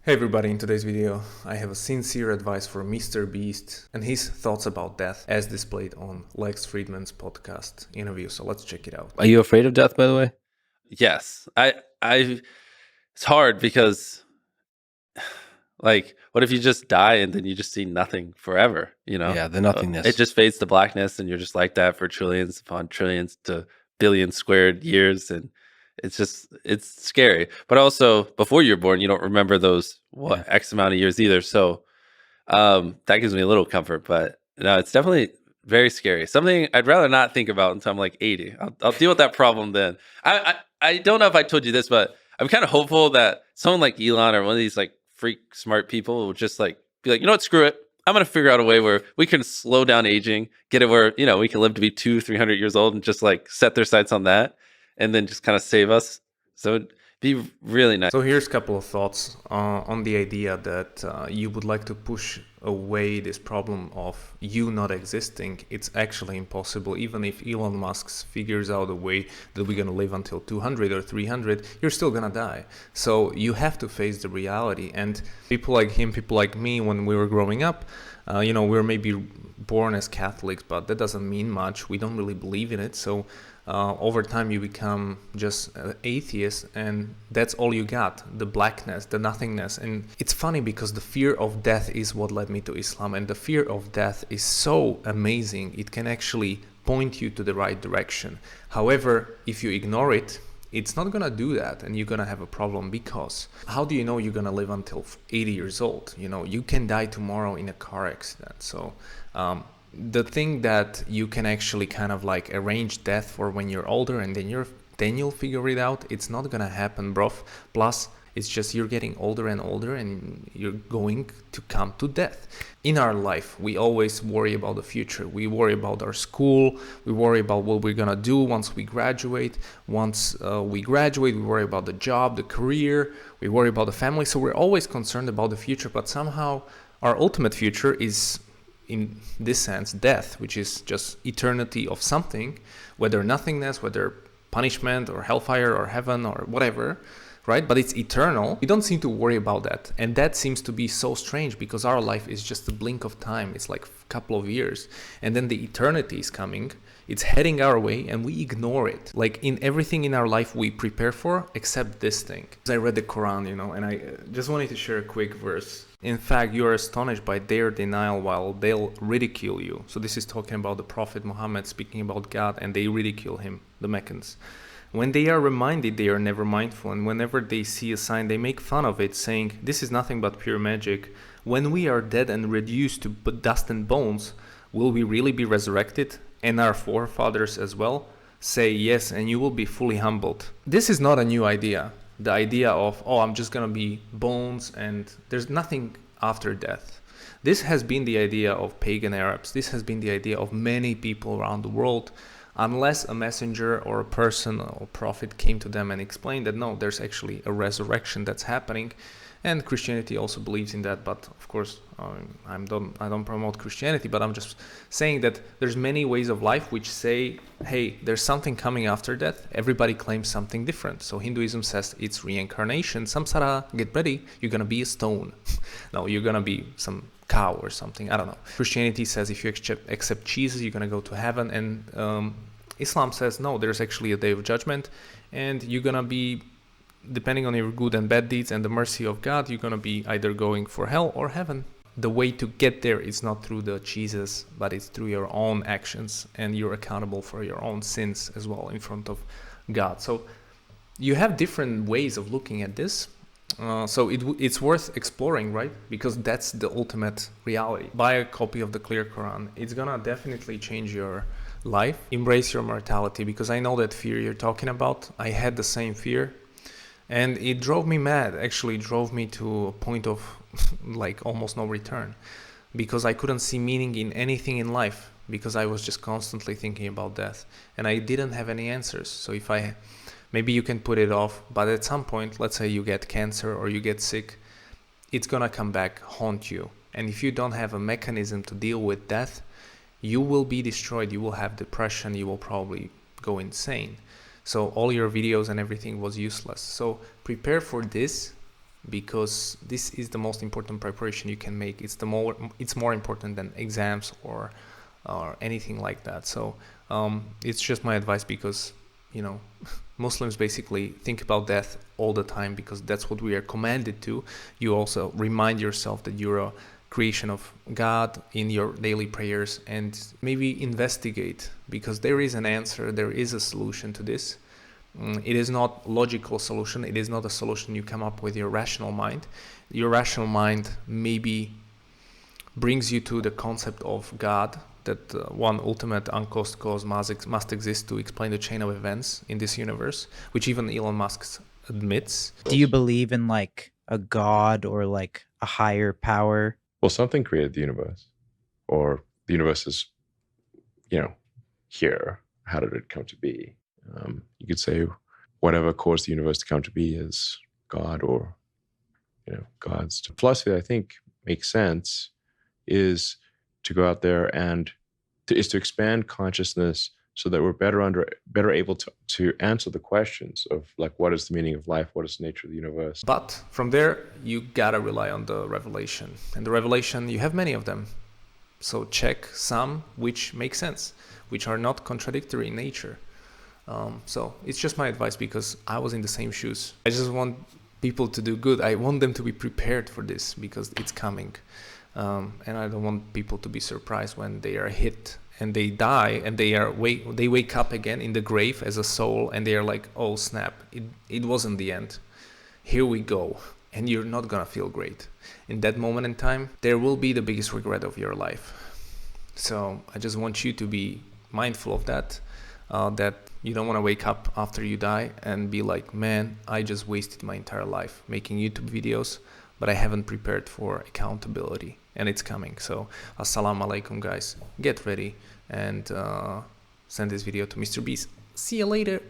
Hey everybody, in today's video I have a sincere advice for MrBeast and his thoughts about death as displayed on Lex Friedman's podcast interview. So let's check it out. Are you afraid of death, by the way? Yes. I it's hard because like what if you just die and then you just see nothing forever, Yeah, the It nothingness. just fades to blackness and you're just like that for trillions upon trillions to billion squared years, and it's scary. But also before you're born, you don't remember those Yeah. X amount of years either. So that gives me a little comfort, but no, it's definitely very scary. Something I'd rather not think about until I'm like 80. I'll deal with that problem then. I don't know if I told you this, but I'm kind of hopeful that someone like Elon or one of these like freak smart people will just like be like, you know what, screw it. I'm gonna figure out a way where we can slow down aging, get it where we can live to be 200-300 years old, and just like set their sights on that, and then just kind of save us. So it'd be really nice. So here's a couple of thoughts on the idea that you would like to push away this problem of you not existing. It's actually impossible. Even if Elon Musk figures out a way that we're going to live until 200 or 300, you're still going to die. So you have to face the reality. And people like him, people like me, when we were growing up, we were maybe born as Catholics, but that doesn't mean much. We don't really believe in it. So over time you become just atheist, and that's all you got, the blackness, the nothingness. And it's funny because the fear of death is what led me to Islam, and the fear of death is so amazing. It can actually point you to the right direction. However, if you ignore it, it's not gonna do that, and you're gonna have a problem, because how do you know you're gonna live until 80 years old? You can die tomorrow in a car accident. So the thing that you can actually kind of like arrange death for when you're older, and then you'll figure it out, it's not gonna happen, bro. Plus it's just you're getting older and older, and you're going to come to death. In our life, we always worry about the future. We worry about our school. We worry about what we're gonna do once we graduate. Once we graduate, we worry about the job, the career. We worry about the family. So we're always concerned about the future, but somehow our ultimate future is, in this sense, death, which is just eternity of something, whether nothingness, whether punishment or hellfire or heaven or whatever, right? But it's eternal. We don't seem to worry about that. And that seems to be so strange, because our life is just a blink of time. It's like a couple of years. And then the eternity is coming. It's heading our way, and we ignore it. Like in everything in our life we prepare for, except this thing. I read the Quran, and I just wanted to share a quick verse. In fact, you are astonished by their denial while they'll ridicule you. So this is talking about the Prophet Muhammad speaking about God, and they ridicule him, the Meccans. When they are reminded, they are never mindful, and whenever they see a sign, they make fun of it, saying, "This is nothing but pure magic." When we are dead and reduced to dust and bones, will we really be resurrected? And our forefathers as well? Say yes, and you will be fully humbled. This is not a new idea. The idea of, I'm just gonna be bones and there's nothing after death. This has been the idea of pagan Arabs. This has been the idea of many people around the world, unless a messenger or a person or prophet came to them and explained that no, there's actually a resurrection that's happening. And Christianity also believes in that, but of course I don't promote Christianity, but I'm just saying that there's many ways of life which say, hey, there's something coming after death. Everybody claims something different. So Hinduism says it's reincarnation. Samsara, get ready, you're gonna be a stone. No, you're gonna be some cow or something, I don't know. Christianity says if you accept Jesus, you're gonna go to heaven, and Islam says no, there's actually a day of judgment, and you're gonna be, depending on your good and bad deeds and the mercy of God, you're gonna be either going for hell or heaven. The way to get there is not through the Jesus, but it's through your own actions, and you're accountable for your own sins as well in front of God. So you have different ways of looking at this. So it's worth exploring, right? Because that's the ultimate reality. Buy a copy of the Clear Quran. It's gonna definitely change your life. Embrace your mortality, because I know that fear you're talking about. I had the same fear, and it drove me mad. Actually drove me to a point of like almost no return, because I couldn't see meaning in anything in life, because I was just constantly thinking about death, and I didn't have any answers. So maybe you can put it off, but at some point, let's say you get cancer or you get sick, it's gonna come back, haunt you. And if you don't have a mechanism to deal with death, you will be destroyed. You will have depression. You will probably go insane. So all your videos and everything was useless. So prepare for this, because this is the most important preparation you can make. It's more important than exams or anything like that. So it's just my advice, because Muslims basically think about death all the time because that's what we are commanded to. You also remind yourself that you're a creation of God in your daily prayers, and maybe investigate, because there is an answer, there is a solution to this. It is not logical solution. It is not a solution you come up with your rational mind. Your rational mind maybe brings you to the concept of God, that one ultimate uncaused cause must exist to explain the chain of events in this universe, which even Elon Musk admits. Do you believe in like a God or like a higher power? Well, something created the universe, or the universe is, here. How did it come to be? You could say whatever caused the universe to come to be is God, or, gods. Philosophy, I think, makes sense, is to go out there and to expand consciousness so that we're better able to answer the questions of, like, what is the meaning of life? What is the nature of the universe? But from there, you gotta rely on the revelation. And the revelation, you have many of them. So check some which make sense, which are not contradictory in nature. So it's just my advice, because I was in the same shoes. I just want people to do good. I want them to be prepared for this, because it's coming. And I don't want people to be surprised when they are hit and they die, and they wake up again in the grave as a soul, and they are like, oh snap, it wasn't the end. Here we go. And you're not gonna feel great. In that moment in time, there will be the biggest regret of your life. So I just want you to be mindful of that, that you don't want to wake up after you die and be like, man, I just wasted my entire life making YouTube videos, but I haven't prepared for accountability, and it's coming. So assalamu alaikum, guys. Get ready and send this video to MrBeast. See you later.